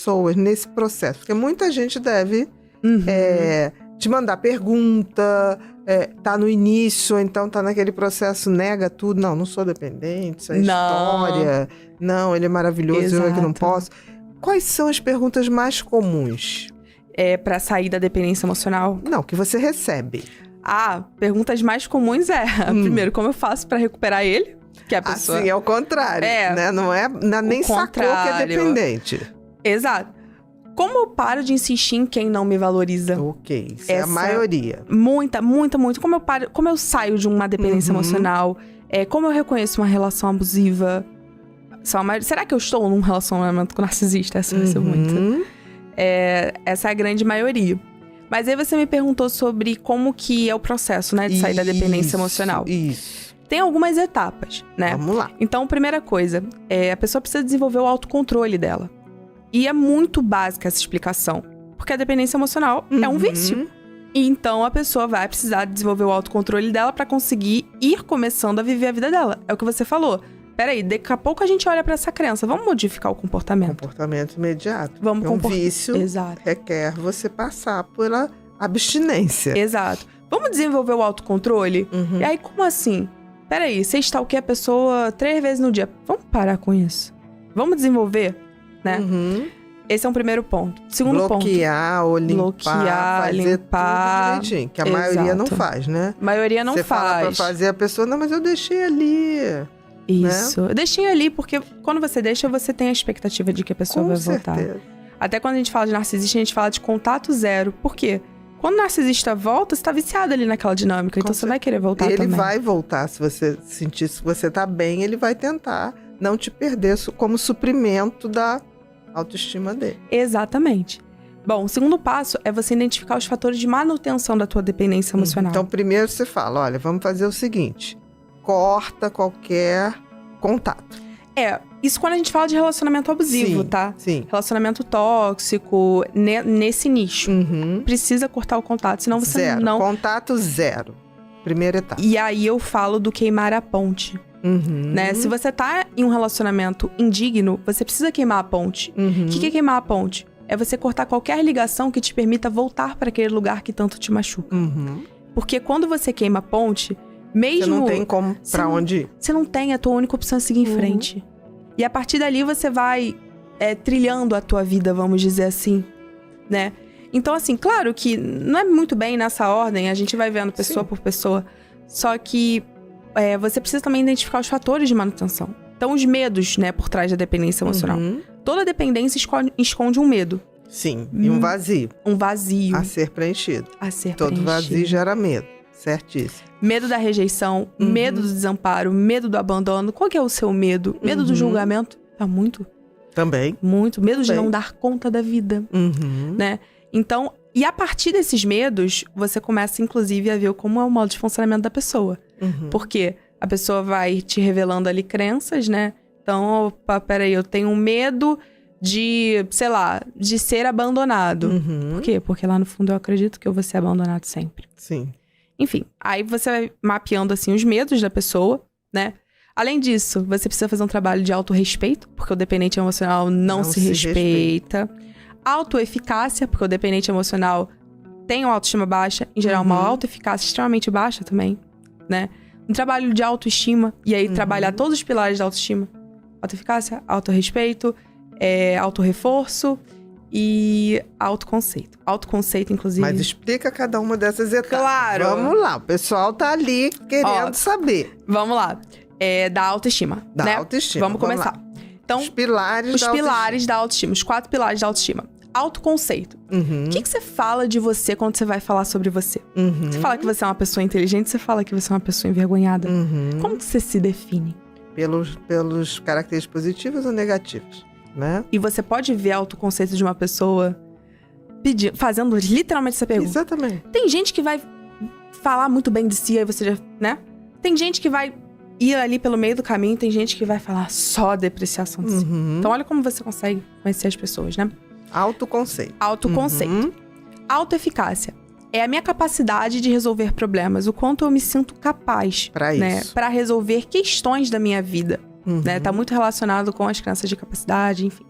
pessoas nesse processo? Porque muita gente deve te mandar pergunta, tá no início, ou então tá naquele processo, nega tudo. Não sou dependente, isso é história. Não, ele é maravilhoso, eu é que não posso. Quais são as perguntas mais comuns? Pra sair da dependência emocional? Não, que você recebe. Perguntas mais comuns primeiro, como eu faço pra recuperar ele? Que a pessoa... Assim, é o contrário, né? Não é nem sacou que é dependente. Exato. Como eu paro de insistir em quem não me valoriza? Ok, isso é a maioria. Muita. Como eu saio de uma dependência emocional? Como eu reconheço uma relação abusiva? Será que eu estou num relacionamento com narcisista? Essa vai ser muito. Essa é a grande maioria. Mas aí você me perguntou sobre como que é o processo, né? De sair da dependência emocional. Isso. Tem algumas etapas, né? Vamos lá. Então, primeira coisa, a pessoa precisa desenvolver o autocontrole dela. E é muito básica essa explicação. Porque a dependência emocional é um vício. E então, a pessoa vai precisar desenvolver o autocontrole dela pra conseguir ir começando a viver a vida dela. É o que você falou. Peraí, daqui a pouco a gente olha pra essa crença. Vamos modificar o comportamento. Comportamento imediato. Um vício requer você passar pela abstinência. Exato. Vamos desenvolver o autocontrole? E aí, como assim? Peraí, você stalkeia a pessoa 3 vezes no dia. Vamos parar com isso. Vamos desenvolver, né? Esse é um primeiro ponto. Segundo ponto. Bloquear ou limpar, fazer limpar. tudo direitinho. Que a maioria não faz, né? A maioria não faz. Você fala pra fazer, a pessoa, não, mas eu deixei ali. Isso. Né? Eu deixei ali, porque quando você deixa, você tem a expectativa de que a pessoa vai voltar. Até quando a gente fala de narcisista, a gente fala de contato zero. Por quê? Quando o narcisista volta, você tá viciado ali naquela dinâmica. Então você vai querer voltar também. Ele vai voltar. Se você sentir que você tá bem, ele vai tentar não te perder como suprimento da autoestima dele. Exatamente. Bom, o segundo passo é você identificar os fatores de manutenção da tua dependência emocional. Então, primeiro você fala, olha, vamos fazer o seguinte. Corta qualquer contato. Isso quando a gente fala de relacionamento abusivo, tá? Sim. Relacionamento tóxico, nesse nicho. Precisa cortar o contato, senão você não... Contato zero. Primeira etapa. E aí eu falo do queimar a ponte. Né? Se você tá em um relacionamento indigno, você precisa queimar a ponte. O que é queimar a ponte? É você cortar qualquer ligação que te permita voltar para aquele lugar que tanto te machuca. Porque quando você queima a ponte, mesmo... Você não tem como pra onde ir. Você não tem, a tua única opção é seguir em frente. E a partir dali você vai trilhando a tua vida, vamos dizer assim, né? Então, assim, claro que não é muito bem nessa ordem, a gente vai vendo pessoa por pessoa. Só que você precisa também identificar os fatores de manutenção. Então, os medos, né, por trás da dependência emocional. Toda dependência esconde um medo. Sim, e um vazio. Um vazio. A ser preenchido. Todo preenchido. Vazio gera medo, certíssimo. Medo da rejeição, medo do desamparo, medo do abandono. Qual que é o seu medo? Medo do julgamento? Muito. Também. Muito. Medo de não dar conta da vida, né? Então, e a partir desses medos, você começa, inclusive, a ver como é o modo de funcionamento da pessoa. Porque a pessoa vai te revelando ali crenças, né? Então, opa, peraí, eu tenho medo de, sei lá, de ser abandonado. Por quê? Porque lá no fundo eu acredito que eu vou ser abandonado sempre. Sim. Enfim, aí você vai mapeando, assim, os medos da pessoa, né? Além disso, você precisa fazer um trabalho de autorrespeito, porque o dependente emocional não se respeita. Autoeficácia, porque o dependente emocional tem uma autoestima baixa, em geral uma autoeficácia extremamente baixa também, né? Um trabalho de autoestima, e aí trabalhar todos os pilares da autoestima. Autoeficácia, autorrespeito, autorreforço e autoconceito. Autoconceito, inclusive... Mas explica cada uma dessas etapas. Claro! Vamos lá, o pessoal tá ali querendo saber. Vamos lá. Da autoestima, da autoestima. Vamos começar. Lá. Então, os pilares da autoestima. Os 4 pilares da autoestima. Autoconceito. O que você fala de você quando você vai falar sobre você? Você fala que você é uma pessoa inteligente, você fala que você é uma pessoa envergonhada. Como que você se define? Pelos caracteres positivos ou negativos, né? E você pode ver autoconceito de uma pessoa fazendo literalmente essa pergunta. Exatamente. Tem gente que vai falar muito bem de si, aí você já, né? Tem gente que vai ir ali pelo meio do caminho, tem gente que vai falar só depreciação de si. Então, olha como você consegue conhecer as pessoas, né? Autoconceito. Autoconceito. Autoeficácia. É a minha capacidade de resolver problemas. O quanto eu me sinto capaz, né, para resolver questões da minha vida. Né? Tá muito relacionado com as crenças de capacidade, enfim.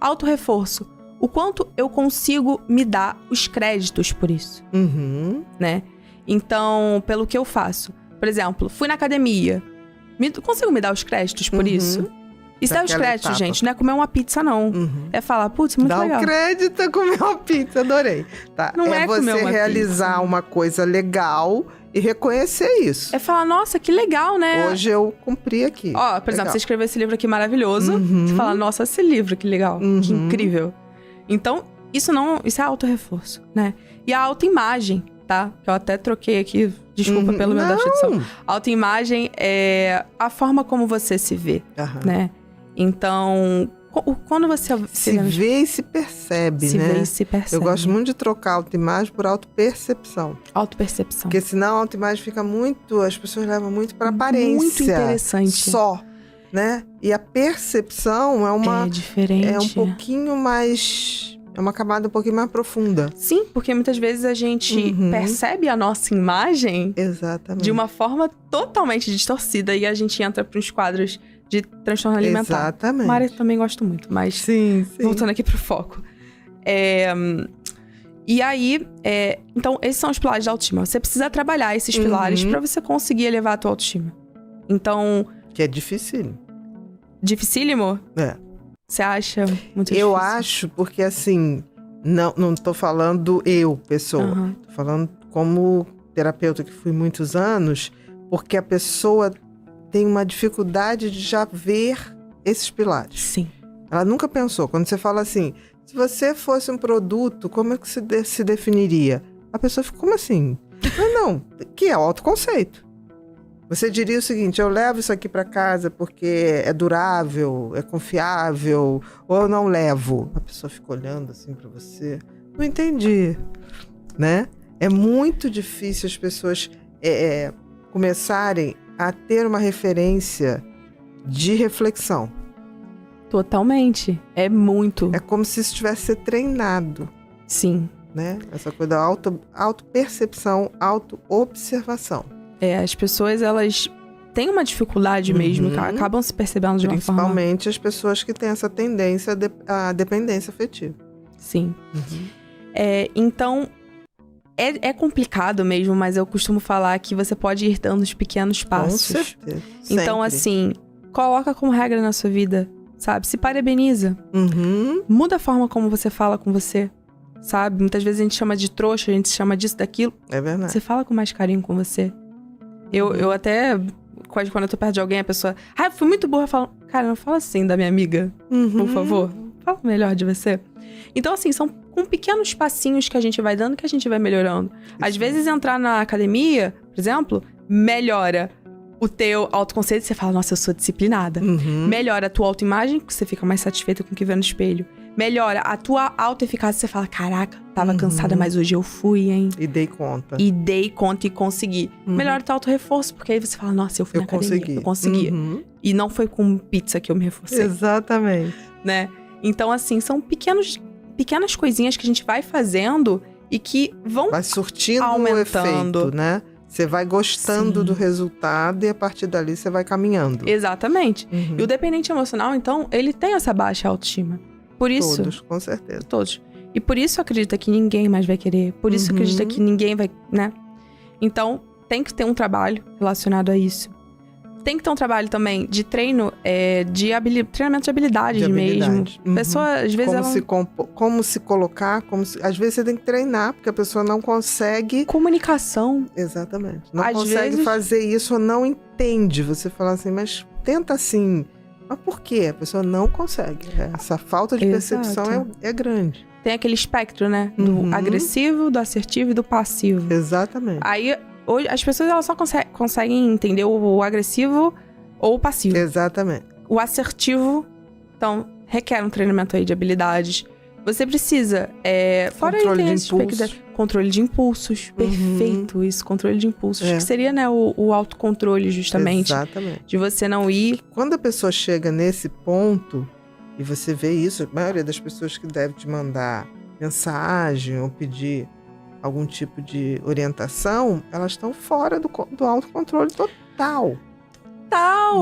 Autorreforço. o quanto eu consigo me dar os créditos por isso, né? Então, pelo que eu faço. Por exemplo, fui na academia. Consigo me dar os créditos por isso? E se dar os créditos, gente, não é comer uma pizza, não. É falar, putz, muito legal. Dá o crédito a comer uma pizza, adorei. Tá? Não é você comer uma realizar pizza. uma coisa legal e reconhecer isso. É falar, nossa, que legal, né? Hoje eu cumpri aqui. Ó, por exemplo, você escreveu esse livro aqui maravilhoso. Você fala, nossa, esse livro, que legal, que incrível. Então, isso é autorreforço, né? E a autoimagem, tá? Que eu até troquei aqui, desculpa pelo meu déficit de edição. Autoimagem é a forma como você se vê, né? Então, quando você se vê e se percebe, se né? vê e se percebe. Eu gosto muito de trocar autoimagem por autopercepção. Autopercepção. Porque senão a autoimagem fica muito... As pessoas levam muito para aparência. Muito interessante. Só, né? E a percepção é uma... É diferente. É um pouquinho mais... É uma camada um pouquinho mais profunda. Sim, porque muitas vezes a gente percebe a nossa imagem... Exatamente. De uma forma totalmente distorcida. E a gente entra para uns quadros de transtorno alimentar. Exatamente. Mária também gosto muito, mas... Sim. Voltando aqui pro foco. E aí, então, esses são os pilares da autoestima. Você precisa trabalhar esses pilares para você conseguir elevar a tua autoestima. Então... Que é dificílimo. Dificílimo? É. Você acha muito difícil? Eu acho, porque assim... Não tô falando pessoa. Tô falando como terapeuta que fui muitos anos, porque a pessoa tem uma dificuldade de já ver esses pilares. Sim. Ela nunca pensou. Quando você fala assim, se você fosse um produto, como é que se definiria? A pessoa fica, como assim? Não, que é o autoconceito. Você diria o seguinte, eu levo isso aqui para casa porque é durável, é confiável, ou eu não levo? A pessoa fica olhando assim para você. Não entendi, né? É muito difícil as pessoas começarem a ter uma referência de reflexão. Totalmente. É muito. É como se isso tivesse sido treinado. Sim. Né? Essa coisa da autopercepção, autoobservação. As pessoas, elas têm uma dificuldade mesmo, acabam se percebendo de uma forma... Principalmente as pessoas que têm essa tendência à dependência afetiva. Sim. Então, é complicado mesmo, mas eu costumo falar que você pode ir dando os pequenos passos. Com certeza. Então, assim, coloca como regra na sua vida, sabe? Se parabeniza. Muda a forma como você fala com você, sabe? Muitas vezes a gente chama de trouxa, a gente chama disso, daquilo. É verdade. Você fala com mais carinho com você. Eu até, quando eu tô perto de alguém, a pessoa... eu fui muito burra. Eu falo, cara, não fala assim da minha amiga, por favor. Fala melhor de você. Então, assim, são com pequenos passinhos que a gente vai dando que a gente vai melhorando. Às vezes, entrar na academia, por exemplo, melhora o teu autoconceito. Você fala, nossa, eu sou disciplinada. Melhora a tua autoimagem, porque você fica mais satisfeita com o que vê no espelho. Melhora a tua autoeficácia. Você fala, caraca, tava cansada, mas hoje eu fui, hein? E dei conta. E consegui. Melhora o teu autorreforço, porque aí você fala, nossa, eu fui na academia. Eu consegui. E não foi com pizza que eu me reforcei. Exatamente. Né? Então, assim, são pequenas coisinhas que a gente vai fazendo e que vão vai surtindo aumentando. O efeito, né? Você vai gostando do resultado e a partir dali você vai caminhando. Exatamente. E o dependente emocional, então, ele tem essa baixa autoestima. Por isso... Todos, com certeza. Todos. E por isso acredita que ninguém mais vai querer. Por isso acredita que ninguém vai, né? Então, tem que ter um trabalho relacionado a isso. Tem que ter um trabalho também de treino, treinamento de habilidades mesmo. Pessoa, às vezes, como se colocar, às vezes você tem que treinar, porque a pessoa não consegue... Comunicação. Exatamente. Não consegue fazer isso ou não entende. Você fala assim, mas tenta assim... Mas por quê? A pessoa não consegue. Essa falta de percepção é grande. Tem aquele espectro, né? Do agressivo, do assertivo e do passivo. Exatamente. Aí, hoje, as pessoas elas só conseguem entender o agressivo ou o passivo. Exatamente. O assertivo, então, requer um treinamento aí de habilidades. Você precisa... controle de impulsos. Controle de impulsos. Perfeito isso, controle de impulsos. Que seria, né, o autocontrole, justamente. Exatamente. De você não ir... Quando a pessoa chega nesse ponto, e você vê isso, a maioria das pessoas que deve te mandar mensagem ou pedir algum tipo de orientação, elas estão fora do autocontrole total.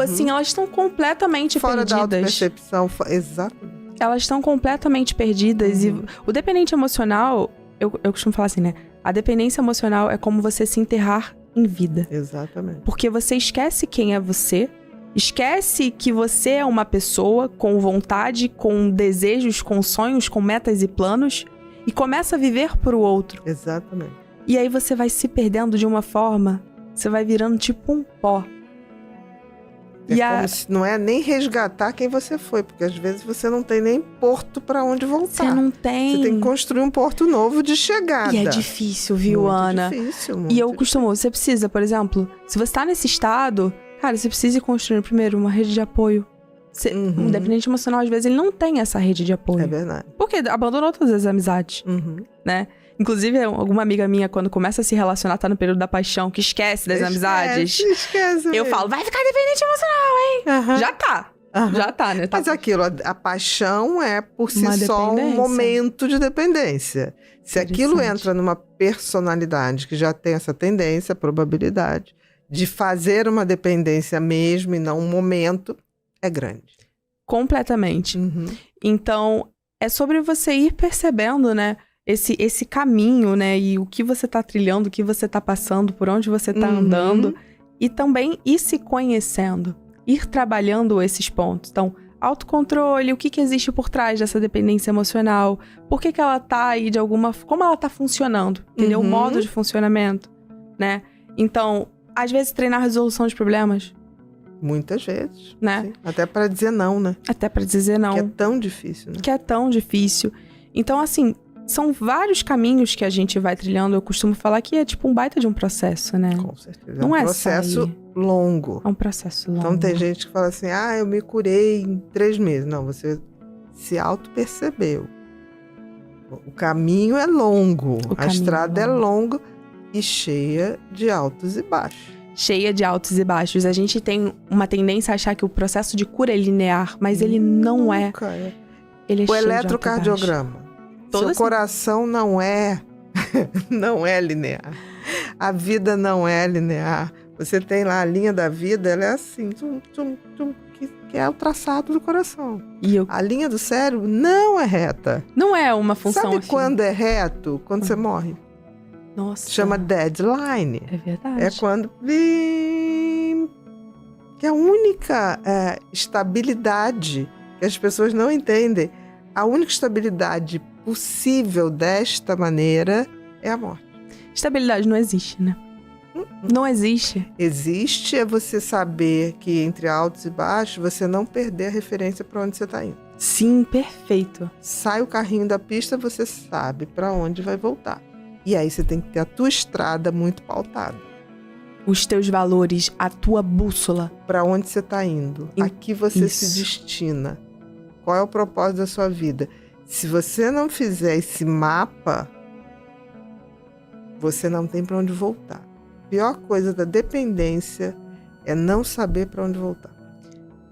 Assim, elas estão completamente fora perdidas. Da autopercepção, exatamente. Elas estão completamente perdidas. E o dependente emocional, eu costumo falar assim, né? A dependência emocional é como você se enterrar em vida. Exatamente. Porque você esquece quem é você, esquece que você é uma pessoa com vontade, com desejos, com sonhos, com metas e planos, e começa a viver pro outro. Exatamente. E aí você vai se perdendo de uma forma, você vai virando tipo um pó. Como se não é nem resgatar quem você foi, porque às vezes você não tem nem porto pra onde voltar. Você não tem. Você tem que construir um porto novo de chegada. E é difícil, viu, muito Ana? Difícil, e eu costumo, você precisa, por exemplo, se você tá nesse estado, cara, você precisa ir construindo primeiro uma rede de apoio. Um dependente emocional, às vezes, ele não tem essa rede de apoio. É verdade. Porque abandonou todas as amizades, né? Inclusive, alguma amiga minha, quando começa a se relacionar, tá no período da paixão, que esquece das amizades. Esquece. Eu falo, vai ficar dependente emocional, hein? Já tá. Já tá, né? Mas aquilo, a paixão é por si Uma só um dependência. momento de dependência. Se aquilo entra numa personalidade que já tem essa tendência, a probabilidade de fazer uma dependência mesmo e não um momento, é grande. Completamente. Então, é sobre você ir percebendo, né? Esse caminho, né? E o que você tá trilhando, o que você tá passando, por onde você tá andando. E também ir se conhecendo. Ir trabalhando esses pontos. Então, autocontrole, o que existe por trás dessa dependência emocional. Por que ela tá aí de alguma... Como ela tá funcionando, entendeu? O modo de funcionamento, né? Então, às vezes, treinar a resolução de problemas. Muitas vezes. Né? Sim. Até pra dizer não, né? Até pra dizer não. Que é tão difícil, né? Que é tão difícil. Então, assim... São vários caminhos que a gente vai trilhando. Eu costumo falar que é tipo um baita de um processo, né? Com certeza. Não é um processo longo. É um processo longo. Então tem gente que fala assim, eu me curei em 3 meses. Não, você se auto-percebeu. O caminho é longo. A estrada é longa e cheia de altos e baixos. Cheia de altos e baixos. A gente tem uma tendência a achar que o processo de cura é linear, mas ele não é. Ele é o cheio eletrocardiograma. Seu coração não é linear. A vida não é linear. Você tem lá a linha da vida, ela é assim, que é o traçado do coração. A linha do cérebro não é reta. Não é uma função. Sabe quando é reto? Quando você morre. Nossa. Chama deadline. É verdade. É quando que a única estabilidade que as pessoas não entendem, a única estabilidade possível desta maneira é a morte. Estabilidade não existe, né? Não existe. Existe é você saber que entre altos e baixos você não perder a referência para onde você está indo. Sim, perfeito. Sai o carrinho da pista, você sabe para onde vai voltar. E aí você tem que ter a tua estrada muito pautada. Os teus valores, a tua bússola. Para onde você está indo. A que você se destina. Qual é o propósito da sua vida? Se você não fizer esse mapa, você não tem para onde voltar. A pior coisa da dependência é não saber para onde voltar.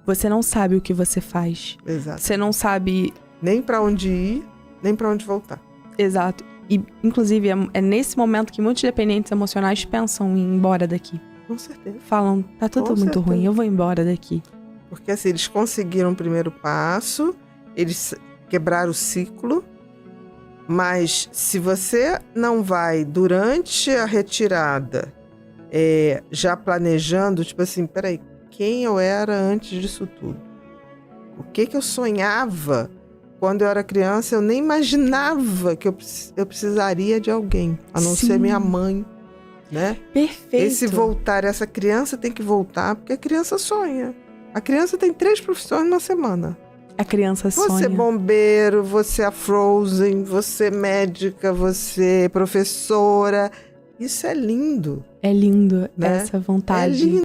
Você não sabe o que você faz. Exato. Você não sabe... Nem para onde ir, nem para onde voltar. Exato. E, inclusive, é nesse momento que muitos dependentes emocionais pensam em ir embora daqui. Com certeza. Falam, tá tudo muito ruim, eu vou embora daqui. Porque assim, eles conseguiram o primeiro passo, eles quebraram o ciclo, mas se você não vai, durante a retirada, já planejando, tipo assim, peraí, quem eu era antes disso tudo? O que eu sonhava quando eu era criança? Eu nem imaginava que eu precisaria de alguém, a não ser minha mãe, né? Perfeito. Esse voltar, essa criança tem que voltar, porque a criança sonha. A criança tem 3 profissões na semana. A criança sonha. Você é bombeiro, você é Frozen, você é médica, você é professora. Isso é lindo. É lindo, né? essa vontade. É lindo.